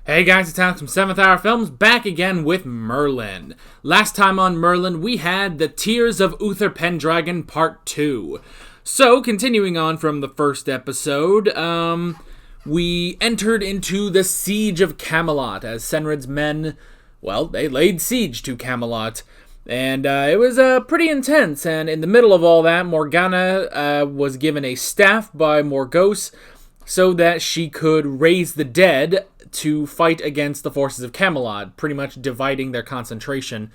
Hey guys, it's Alex from 7th Hour Films, back again with Merlin. Last time on Merlin, we had The Tears of Uther Pendragon Part 2. So, continuing on from the first episode, we entered into the Siege of Camelot, as Senrid's men, well, they laid siege to Camelot. And it was pretty intense, and in the middle of all that, Morgana was given a staff by Morgause so that she could raise the dead to fight against the forces of Camelot, pretty much dividing their concentration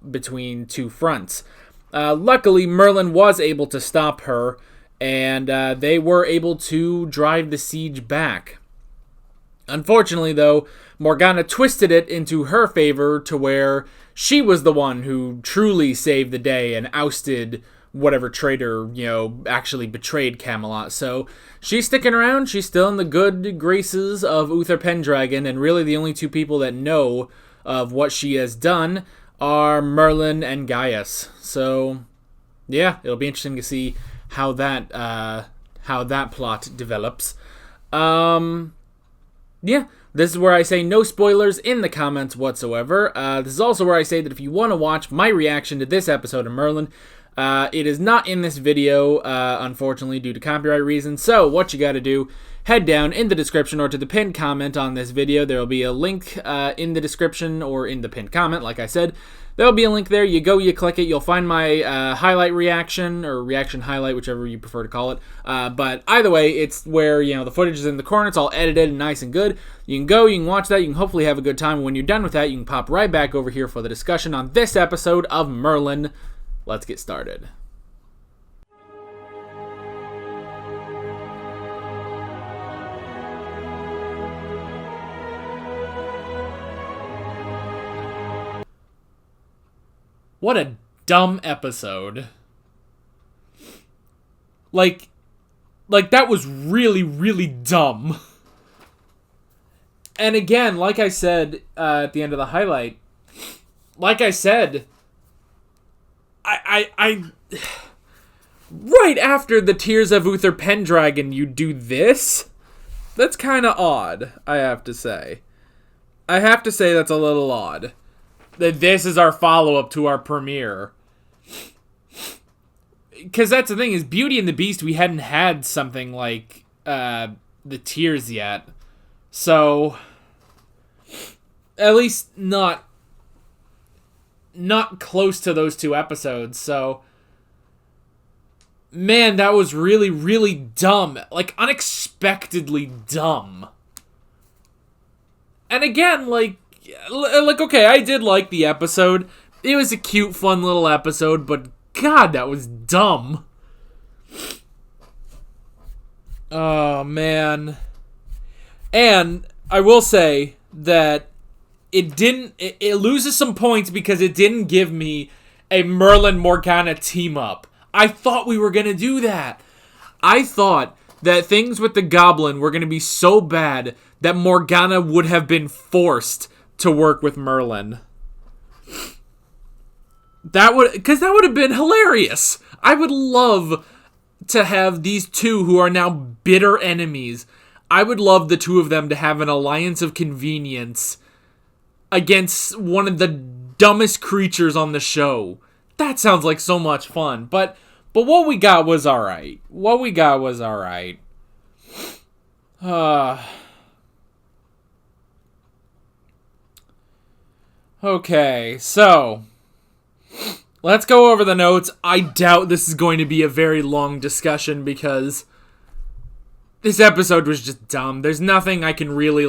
between two fronts. Luckily, Merlin was able to stop her, and they were able to drive the siege back. Unfortunately, though, Morgana twisted it into her favor to where she was the one who truly saved the day and ousted whatever traitor, actually betrayed Camelot. So she's sticking around. She's still in the good graces of Uther Pendragon, and really the only two people that know of what she has done are Merlin and Gaius. So yeah, it'll be interesting to see how that plot develops. Yeah, this is where I say no spoilers in the comments whatsoever. This is also where I say that if you want to watch my reaction to this episode of Merlin, it is not in this video, unfortunately, due to copyright reasons. So what you gotta do, head down in the description or to the pinned comment on this video. There will be a link in the description or in the pinned comment, like I said. There will be a link there. You go, you click it. You'll find my highlight reaction, or reaction highlight, whichever you prefer to call it. But either way, it's where, the footage is in the corner. It's all edited and nice and good. You can go, you can watch that. You can hopefully have a good time. When you're done with that, you can pop right back over here for the discussion on this episode of Merlin. Let's get started. What a dumb episode. Like that was really, really dumb. And again, like I said at the end of the highlight, I right after the Tears of Uther Pendragon, you do this? That's kind of odd, I have to say. That's a little odd. That this is our follow-up to our premiere. Because that's the thing, is Beauty and the Beast, we hadn't had something like the Tears yet. So, at least not close to those two episodes. So, man, that was really, really dumb. Like, unexpectedly dumb. And again, okay, I did like the episode. It was a cute, fun little episode, but God, that was dumb. Oh, man. And I will say that it loses some points because it didn't give me a Merlin Morgana team up. I thought we were going to do that. I thought that things with the Goblin were going to be so bad that Morgana would have been forced to work with Merlin. Because that would have been hilarious. I would love to have these two who are now bitter enemies. I would love the two of them to have an alliance of convenience against one of the dumbest creatures on the show. That sounds like so much fun. But what we got was alright. Okay, so let's go over the notes. I doubt this is going to be a very long discussion because this episode was just dumb. There's nothing I can really,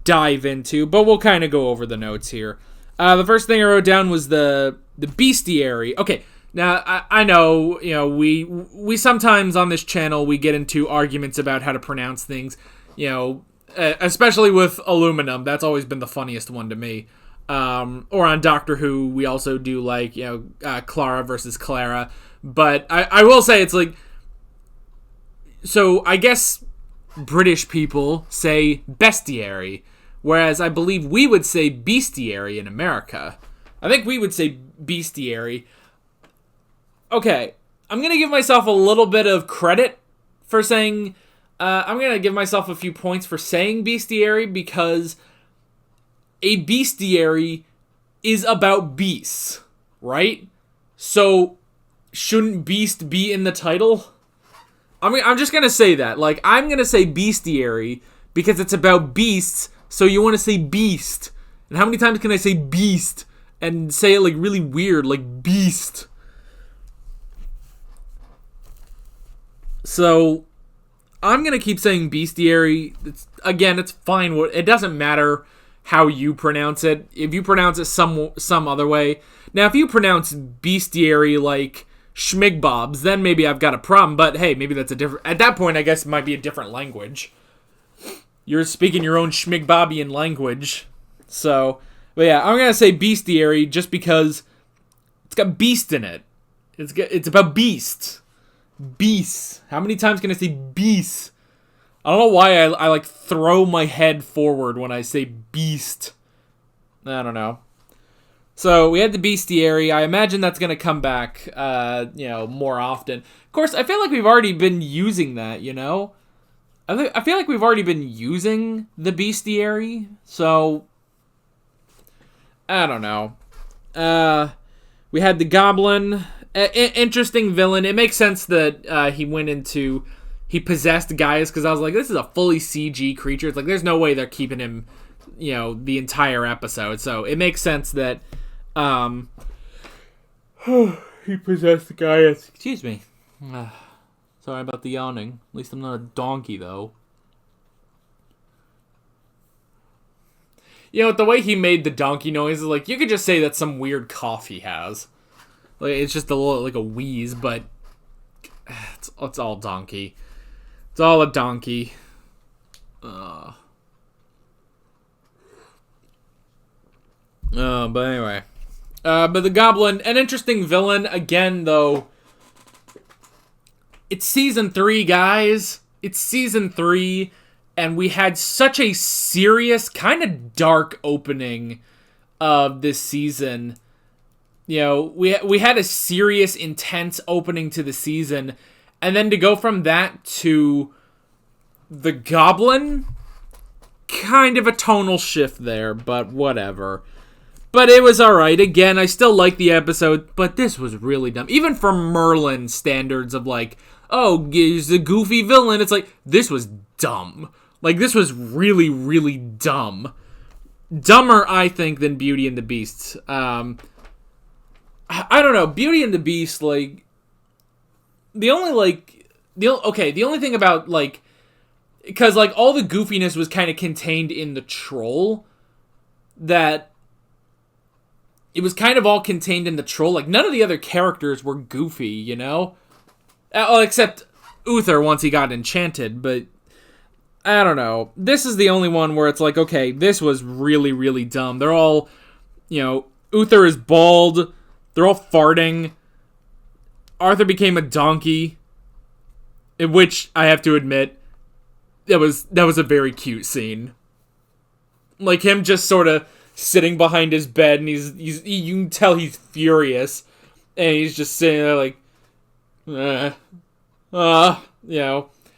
dive into, but we'll kind of go over the notes here. The first thing I wrote down was the bestiary. Okay, now, I know, we sometimes on this channel, we get into arguments about how to pronounce things, especially with aluminum. That's always been the funniest one to me. Or on Doctor Who, we also do, Clara versus Clara. But I will say it's so I guess British people say bestiary, whereas I believe we would say bestiary in America. I think we would say bestiary. Okay, I'm going to give myself a little bit of credit for saying I'm going to give myself a few points for saying bestiary because a bestiary is about beasts, right? So, shouldn't beast be in the title? I'm just going to say that. Like, I'm going to say bestiary because it's about beasts, so you want to say beast. And how many times can I say beast and say it, like, really weird, like beast? So, I'm going to keep saying bestiary. It's fine. It doesn't matter how you pronounce it. If you pronounce it some other way. Now, if you pronounce bestiary like schmigbobs, then maybe I've got a problem. But hey, maybe that's a different... At that point, I guess it might be a different language. You're speaking your own schmigbobian language. So, but yeah, I'm going to say bestiary just because it's got beast in it. It's about beast. Beast. How many times can I say beast? I don't know why I like throw my head forward when I say beast. I don't know. So we had the bestiary. I imagine that's going to come back, more often. Of course, I feel like we've already been using that, you know? I feel like we've already been using the bestiary. So, I don't know. We had the Goblin. Interesting villain. It makes sense that he possessed Gaius, because I was like, this is a fully CG creature. It's like, there's no way they're keeping him, the entire episode. So it makes sense that he possessed Gaius. Excuse me. Sorry about the yawning. At least I'm not a donkey, though. The way he made the donkey noise is like, you could just say that's some weird cough he has. Like, it's just a little, like a wheeze, but it's all donkey. It's all a donkey. But anyway. But the Goblin, an interesting villain. Again, though, it's Season 3, guys. It's Season 3, and we had such a serious, kind of dark opening of this season. We had a serious, intense opening to the season, and then to go from that to the Goblin, kind of a tonal shift there, but whatever. But it was alright. Again, I still like the episode, but this was really dumb. Even for Merlin standards of like, oh, he's a goofy villain, it's like, this was dumb. Like, this was really, really dumb. Dumber, I think, than Beauty and the Beast. I don't know. Beauty and the Beast, like, the only thing about, like, because, like, all the goofiness was kind of contained in the troll, that it was kind of all contained in the troll. Like, none of the other characters were goofy, except Uther once he got enchanted, but I don't know. This is the only one where it's like, okay, this was really, really dumb. They're all, Uther is bald. They're all farting. Arthur became a donkey, in which I have to admit, that was a very cute scene. Like him just sort of sitting behind his bed, and you can tell he's furious, and he's just sitting there like,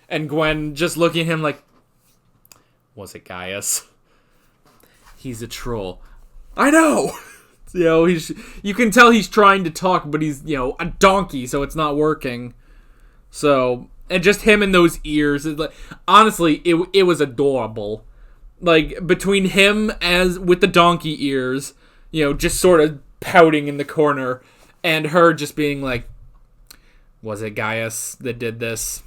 and Gwen just looking at him like, was it Gaius? He's a troll. I know. You can tell he's trying to talk, but he's, a donkey, so it's not working. So, and just him and those ears, like, honestly, it was adorable. Like, between him with the donkey ears, just sort of pouting in the corner, and her just being like, was it Gaius that did this?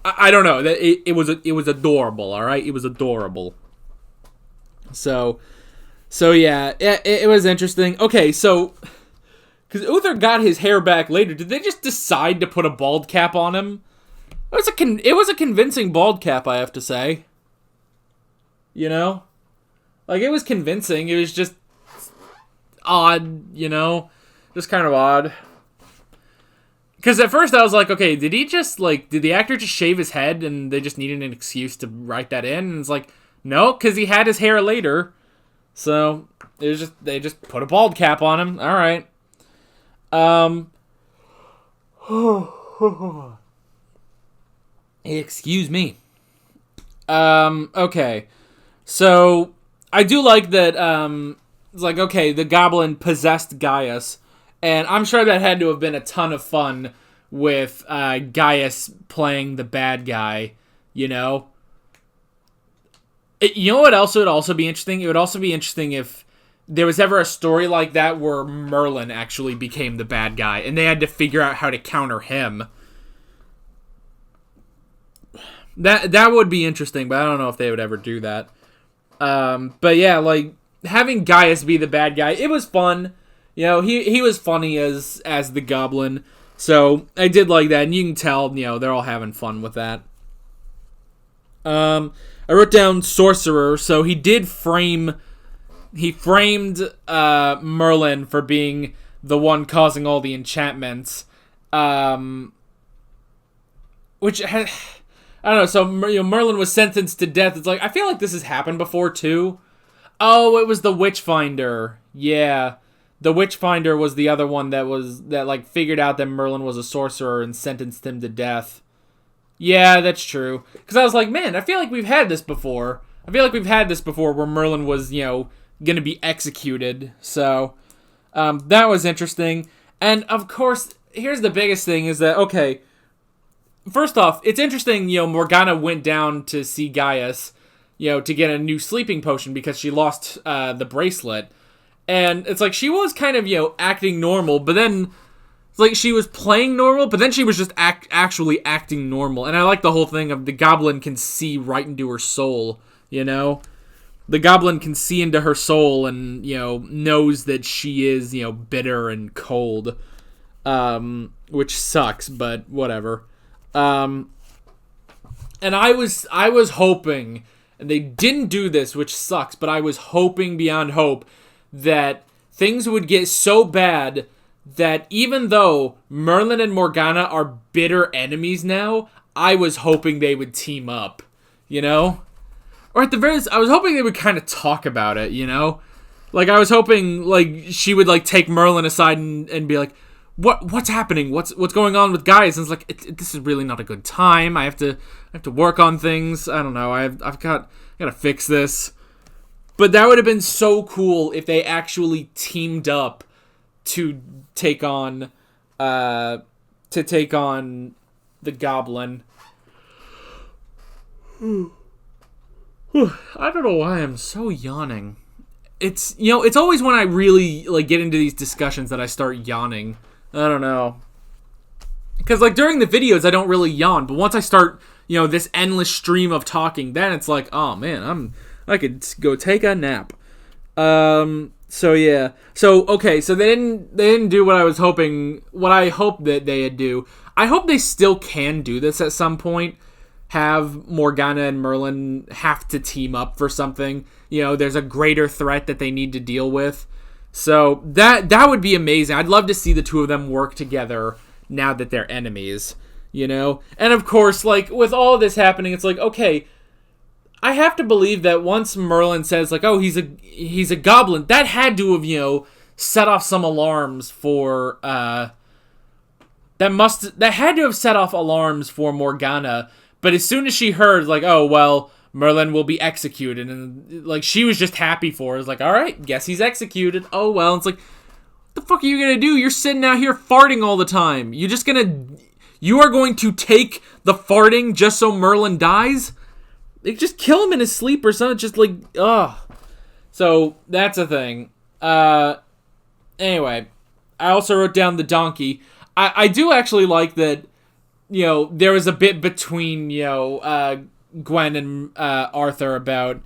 I don't know. It was adorable, alright? It was adorable. So yeah, it was interesting. Okay, so, because Uther got his hair back later, did they just decide to put a bald cap on him? It was a convincing bald cap, I have to say. Like, it was convincing. It was just odd, just kind of odd. Because at first I was like, okay, did the actor just shave his head and they just needed an excuse to write that in? And it's like, no, because he had his hair later. So, they just put a bald cap on him. Alright. Excuse me. Okay. So, I do like that, it's like, okay, the Goblin possessed Gaius, and I'm sure that had to have been a ton of fun with, Gaius playing the bad guy, you know? You know what else would also be interesting? It would also be interesting if there was ever a story like that where Merlin actually became the bad guy, and they had to figure out how to counter him. That would be interesting, but I don't know if they would ever do that. But yeah, like, having Gaius be the bad guy, it was fun. You know, he was funny as the Goblin. So, I did like that, and you can tell, you know, they're all having fun with that. I wrote down Sorcerer, so he framed Merlin for being the one causing all the enchantments. Which, I don't know, so Merlin was sentenced to death. It's like, I feel like this has happened before, too. Oh, it was the Witchfinder. Yeah. The Witchfinder was the other one that figured out that Merlin was a sorcerer and sentenced him to death. Yeah, that's true. Because I was like, man, I feel like we've had this before. I feel like we've had this before where Merlin was, going to be executed. So, that was interesting. And, of course, here's the biggest thing is that, okay, first off, it's interesting, Morgana went down to see Gaius, to get a new sleeping potion because she lost the bracelet. And it's like she was kind of, acting normal, but then it's like she was playing normal, but then she was just actually acting normal. And I like the whole thing of the Goblin can see right into her soul, The Goblin can see into her soul and, knows that she is, bitter and cold, which sucks, but whatever. And I was hoping, and they didn't do this, which sucks, but I was hoping beyond hope that things would get so bad that even though Merlin and Morgana are bitter enemies now, I was hoping they would team up, Or at the very least, I was hoping they would kind of talk about it, Like, I was hoping, like, she would, like, take Merlin aside and be like, What's happening? What's going on with Gaius? And it's like, this is really not a good time. I have to work on things. I don't know. I've got to fix this. But that would have been so cool if they actually teamed up to take on the Goblin. I don't know why I'm so yawning. It's it's always when I really like get into these discussions that I start yawning. I don't know. Because, like, during the videos, I don't really yawn. But once I start, this endless stream of talking, then it's like, oh, man, I could go take a nap. So, yeah. So, okay, so they didn't do what I was hoping, what I hoped that they'd do. I hope they still can do this at some point. Have Morgana and Merlin have to team up for something. There's a greater threat that they need to deal with. So that would be amazing. I'd love to see the two of them work together now that they're enemies, And of course, like, with all of this happening, it's like, okay, I have to believe that once Merlin says, like, oh, he's a goblin, that had to have, set off some alarms for, that had to have set off alarms for Morgana. But as soon as she heard, like, oh, well, Merlin will be executed, and, like, she was just happy for it. It's like, alright, guess he's executed. Oh, well. It's like, what the fuck are you gonna do? You're sitting out here farting all the time. You are going to take the farting just so Merlin dies? Like, just kill him in his sleep or something. Just, like, ugh. So, that's a thing. Anyway, I also wrote down the donkey. I do actually like that, there was a bit between, Gwen and Arthur about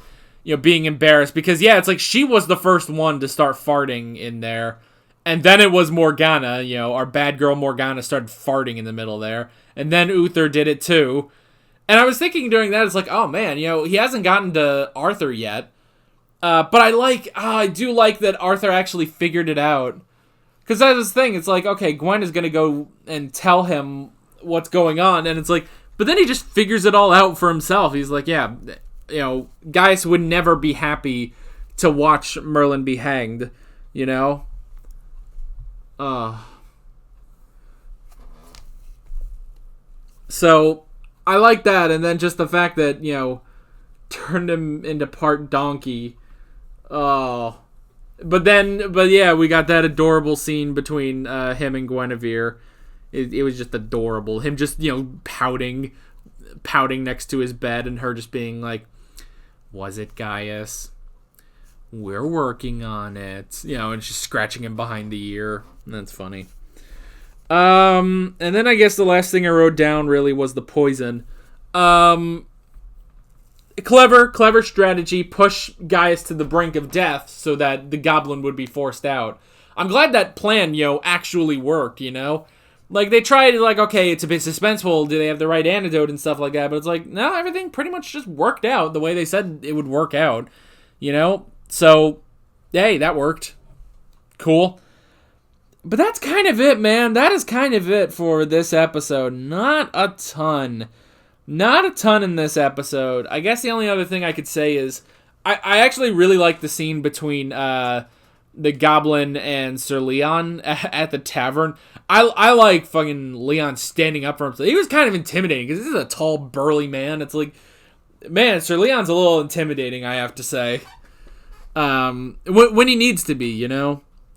being embarrassed because it's like she was the first one to start farting in there, and then it was Morgana, our bad girl Morgana started farting in the middle there, and then Uther did it too. And I was thinking during that, it's like, oh man, he hasn't gotten to Arthur yet, but I do like that Arthur actually figured it out, because that's the thing. It's like, okay, Gwen is gonna go and tell him what's going on, and it's like, but then he just figures it all out for himself. He's like, yeah, Gaius would never be happy to watch Merlin be hanged, So, I like that, and then just the fact that, turned him into part donkey. Oh. But yeah, we got that adorable scene between him and Guinevere. It was just adorable. Him just, pouting next to his bed, and her just being like, was it, Gaius? We're working on it. And she's scratching him behind the ear. That's funny. And then I guess the last thing I wrote down really was the poison. Clever strategy. Push Gaius to the brink of death so that the goblin would be forced out. I'm glad that plan, actually worked, Like, they tried, okay, it's a bit suspenseful. Do they have the right antidote and stuff like that? But it's like, no, everything pretty much just worked out the way they said it would work out, So, hey, that worked. Cool. But that's kind of it, man. That is kind of it for this episode. Not a ton. Not a ton in this episode. I guess the only other thing I could say is I actually really like the scene between the Goblin and Sir Leon at the tavern. I like fucking Leon standing up for himself. He was kind of intimidating because this is a tall, burly man. It's like, man, Sir Leon's a little intimidating, I have to say. When he needs to be,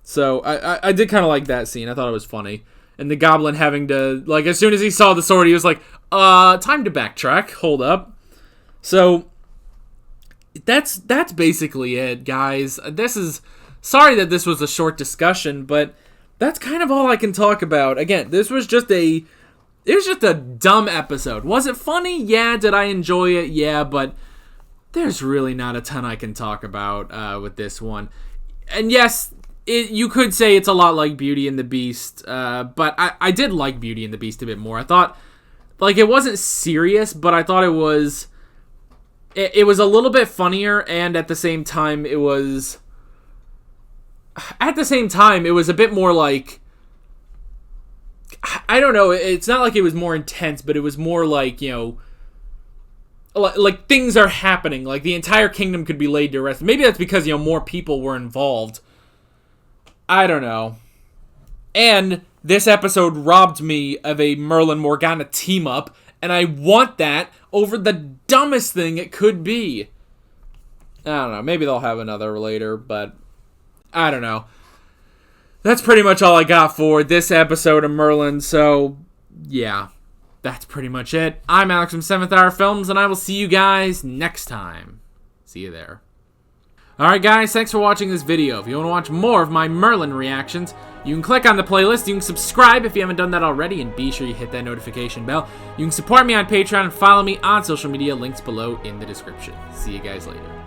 So I did kind of like that scene. I thought it was funny. And the Goblin having to, as soon as he saw the sword, he was like, time to backtrack. Hold up. So, that's basically it, guys. Sorry that this was a short discussion, but that's kind of all I can talk about. Again, this was just a dumb episode. Was it funny? Yeah. Did I enjoy it? Yeah, but there's really not a ton I can talk about with this one. And yes, you could say it's a lot like Beauty and the Beast, but I did like Beauty and the Beast a bit more. I thought, it wasn't serious, but I thought it was a little bit funnier, and at the same time, it was a bit more like, I don't know, it's not like it was more intense, but it was more like, like things are happening, like the entire kingdom could be laid to rest. Maybe that's because, more people were involved. I don't know. And this episode robbed me of a Merlin Morgana team up, and I want that over the dumbest thing it could be. I don't know. Maybe they'll have another later, but I don't know. That's pretty much all I got for this episode of Merlin, so yeah. That's pretty much it. I'm Alex from 7th Hour Films, and I will see you guys next time. See you there. Alright guys, thanks for watching this video. If you want to watch more of my Merlin reactions, you can click on the playlist, you can subscribe if you haven't done that already, and be sure you hit that notification bell. You can support me on Patreon and follow me on social media, links below in the description. See you guys later.